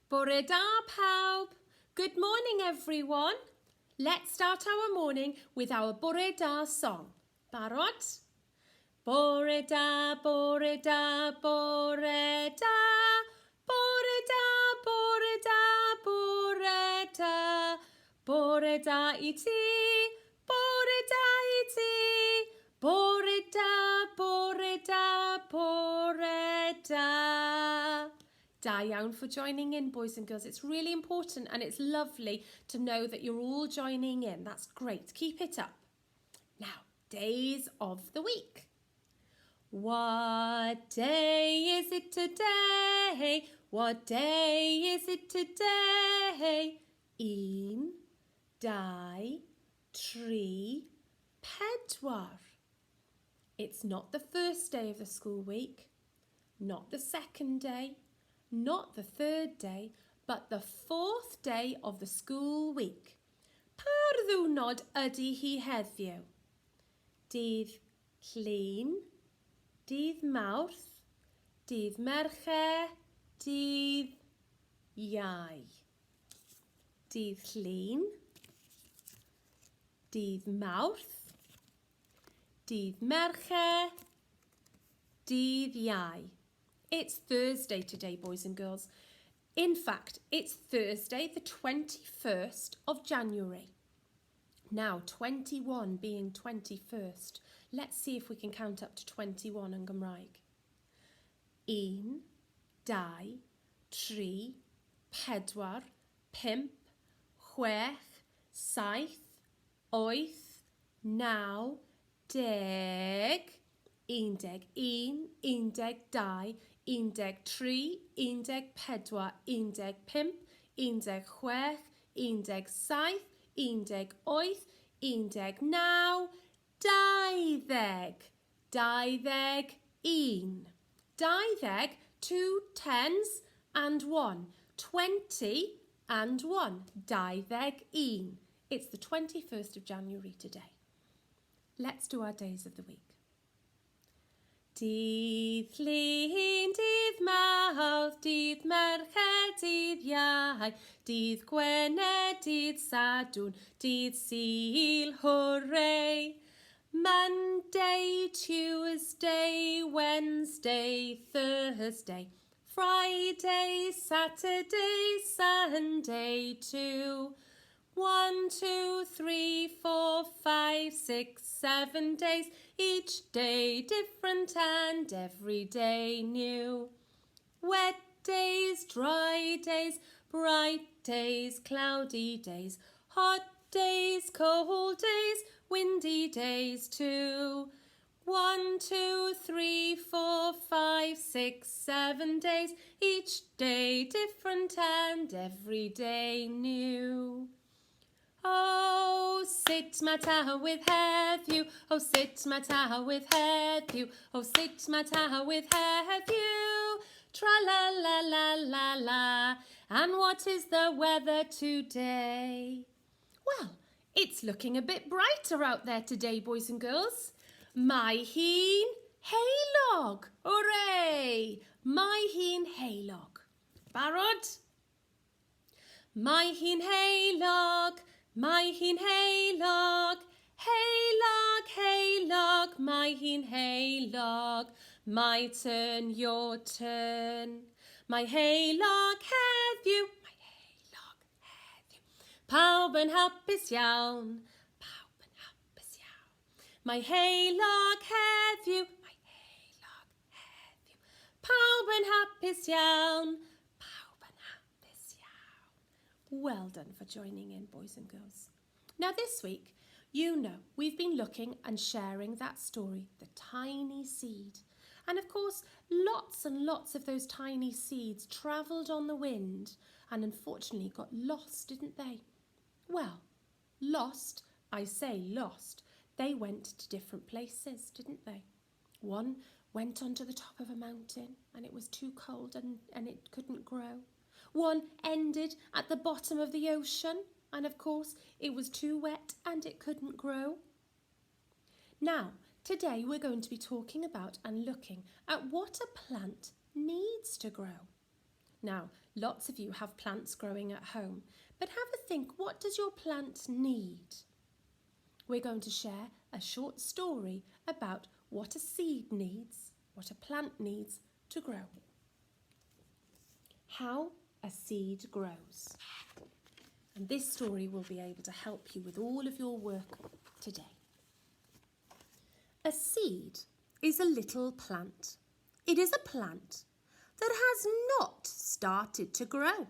Bore da pawb. Good morning everyone. Let's start our morning with our Bore da song. Barod? Bore da, bore da, bore da. Bore da, bore da, bore da. Bore da I ti, bore da I ti. Bore da, bore da, bore da. Da iawn for joining in, boys and girls. It's really important and it's lovely to know that you're all joining in. That's great. Keep it up. Now, days of the week. What day is it today? What day is it today? Un, dau, tri, pedwar. It's not the first day of the school week, not the second day, not the third day, but the fourth day of the school week. Pa ddiwrnod ydy hi heddiw? Dydd Llun, dydd Mawrth, dydd Mercher, dydd Iau. Dydd Llun, dydd Mawrth, dydd Mercher, dydd Iau. It's Thursday today, boys and girls. In fact, it's Thursday, the 21st of January. Now, 21 being 21st. Let's see if we can count up to 21 yn Gymraeg. Un, dau, tri, pedwar, pump, chwech, saith, wyth, naw, deg, 11, 12, 13, 14, 15, 16, 17, 18, 19, 21. 20, two tens and one. 20 and one. 21. It's the 21st of January today. Let's do our days of the week. Dydd Llun, dydd Mawrth, dydd Mercher, dydd Iau, dydd Gwener, dydd Sadwrn, dydd Sul, hooray! Monday, Tuesday, Wednesday, Thursday, Friday, Saturday, Sunday too. 1, 2, 3, 4, 5, 6, 7 days, each day different and every day new. Wet days, dry days, bright days, cloudy days, hot days, cold days, windy days too. 1, 2, 3, 4, 5, 6, 7 days, each day different and every day new. Oh, sit my tower with heddiw, oh, sit my tower with heddiw, oh, sit my tower with heddiw, tra-la-la-la-la-la. And what is the weather today? Well, it's looking a bit brighter out there today, boys and girls. Mae hi'n heulog, hooray! Mae hi'n heulog. Barod? Mae hi'n heulog, mae hi'n heulog, heulog, heulog, mae hi'n heulog. My turn, your turn. Mae heulog heddiw, mae heulog heddiw. Pawb yn hapus iawn, pawb yn hapus iawn. Mae heulog heddiw, mae heulog heddiw. Pawb yn hapus iawn, pawb yn hapus iawn. Well done for joining in, boys and girls. Now this week, you know, we've been looking and sharing that story, The Tiny Seed. And of course, lots and lots of those tiny seeds travelled on the wind and unfortunately got lost, didn't they? Well, lost, I say lost. They went to different places, didn't they? One went onto the top of a mountain and it was too cold and it couldn't grow. One ended at the bottom of the ocean and of course it was too wet and it couldn't grow. Now, today we're going to be talking about and looking at what a plant needs to grow. Now, lots of you have plants growing at home, but have a think, what does your plant need? We're going to share a short story about what a seed needs, what a plant needs to grow. How a seed grows. And this story will be able to help you with all of your work today. A seed is a little plant. It is a plant that has not started to grow.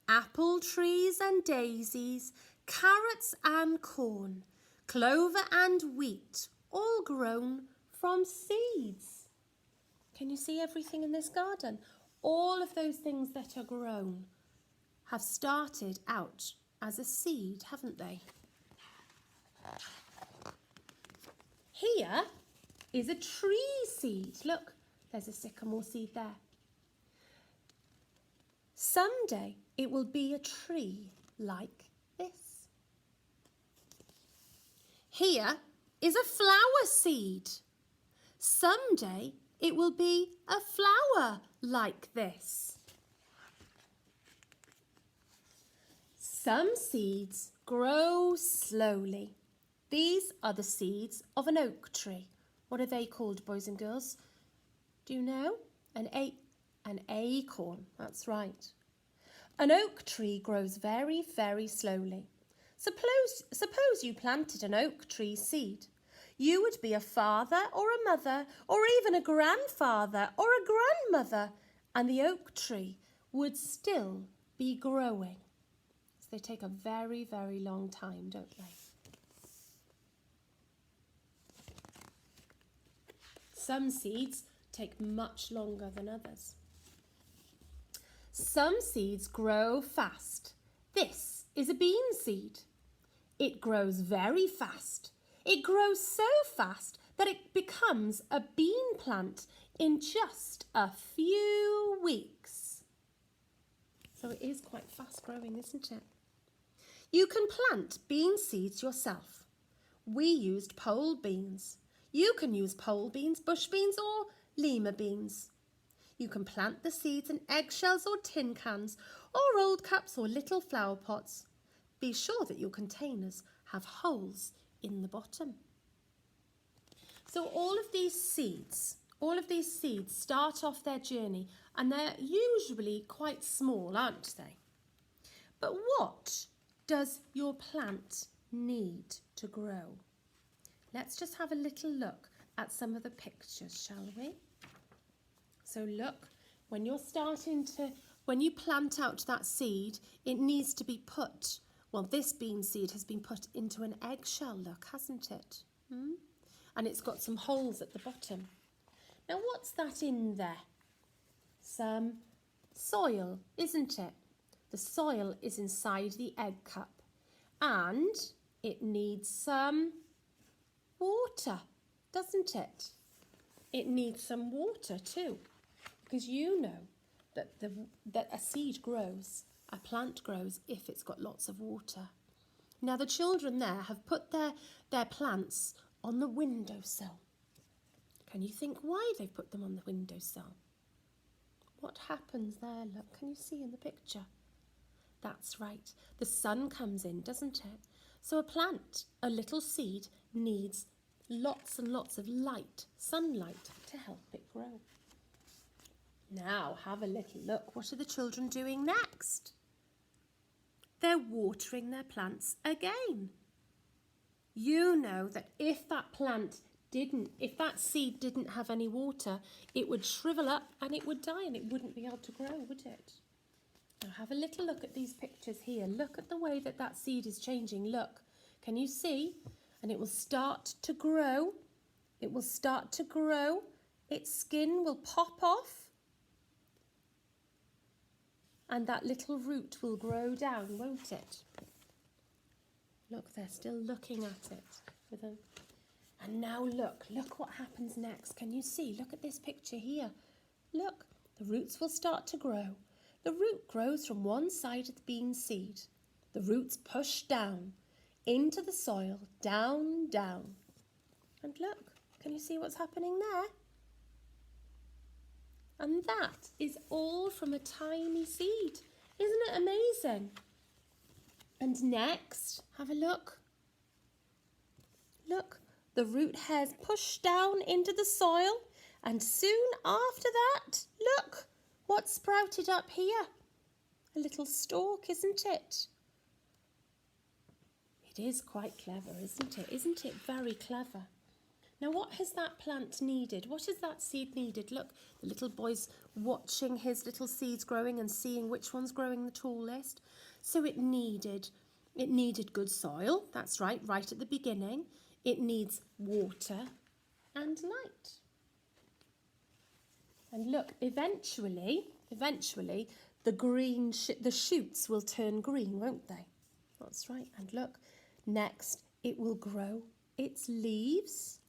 Apple trees and daisies, carrots and corn, clover and wheat, all grown from seeds. Can you see everything in this garden? All of those things that are grown have started out as a seed, haven't they? Here is a tree seed. Look, there's a sycamore seed there. Someday it will be a tree like this. Here is a flower seed. Someday it will be a flower like this. Some seeds grow slowly. These are the seeds of an oak tree. What are they called, boys and girls? Do you know? An acorn, that's right. An oak tree grows very, very slowly. Suppose you planted an oak tree seed. You would be a father or a mother or even a grandfather or a grandmother, and the oak tree would still be growing. So they take a very, very long time, don't they? Some seeds take much longer than others. Some seeds grow fast. This is a bean seed. It grows very fast. It grows so fast that it becomes a bean plant in just a few weeks. So it is quite fast growing, isn't it? You can plant bean seeds yourself. We used pole beans. You can use pole beans, bush beans or lima beans. You can plant the seeds in eggshells or tin cans or old cups or little flower pots. Be sure that your containers have holes in the bottom. So all of these seeds start off their journey and they're usually quite small, aren't they? But what does your plant need to grow? Let's just have a little look at some of the pictures, shall we? So look, when you plant out that seed, it needs to be put, well, this bean seed has been put into an eggshell, look, hasn't it? And it's got some holes at the bottom. Now, what's that in there? Some soil, isn't it? The soil is inside the egg cup and it needs some water, doesn't it? It needs some water too, because you know that a seed grows, a plant grows if it's got lots of water. Now the children there have put their plants on the windowsill. Can you think why they've put them on the windowsill? What happens there? Look, can you see in the picture? That's right, the sun comes in, doesn't it? So a plant, a little seed, needs lots and lots of light, sunlight, to help it grow. Now have a little look. What are the children doing next? They're watering their plants again. You know that if that seed didn't have any water, it would shrivel up and it would die and it wouldn't be able to grow, would it? Now have a little look at these pictures here. Look at the way that seed is changing. Look, can you see? And it will start to grow. It will start to grow. Its skin will pop off. And that little root will grow down, won't it? Look, they're still looking at it. And now look what happens next. Can you see? Look at this picture here. Look, the roots will start to grow. The root grows from one side of the bean seed. The roots push down into the soil, down, down. And look, can you see what's happening there? And that is all from a tiny seed. Isn't it amazing? And next, have a look. Look, the root hairs push down into the soil, and soon after that, look what sprouted up here. A little stalk, isn't it? It is quite clever, isn't it? Isn't it very clever? Now, what has that plant needed? What has that seed needed? Look, the little boy's watching his little seeds growing and seeing which one's growing the tallest. So it needed good soil. That's right at the beginning. It needs water and light. And look, eventually, the shoots will turn green, won't they? That's right. And look, next it will grow its leaves.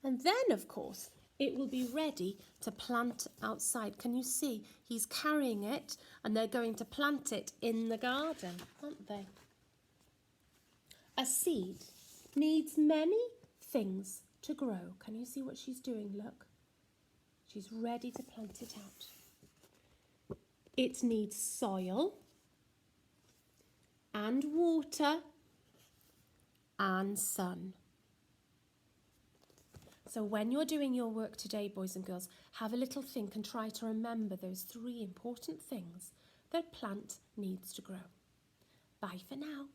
And then, of course, it will be ready to plant outside. Can you see? He's carrying it and they're going to plant it in the garden, aren't they? A seed needs many things to grow. Can you see what she's doing? Look. She's ready to plant it out. It needs soil and water and sun. So when you're doing your work today, boys and girls, have a little think and try to remember those 3 important things that a plant needs to grow. Bye for now.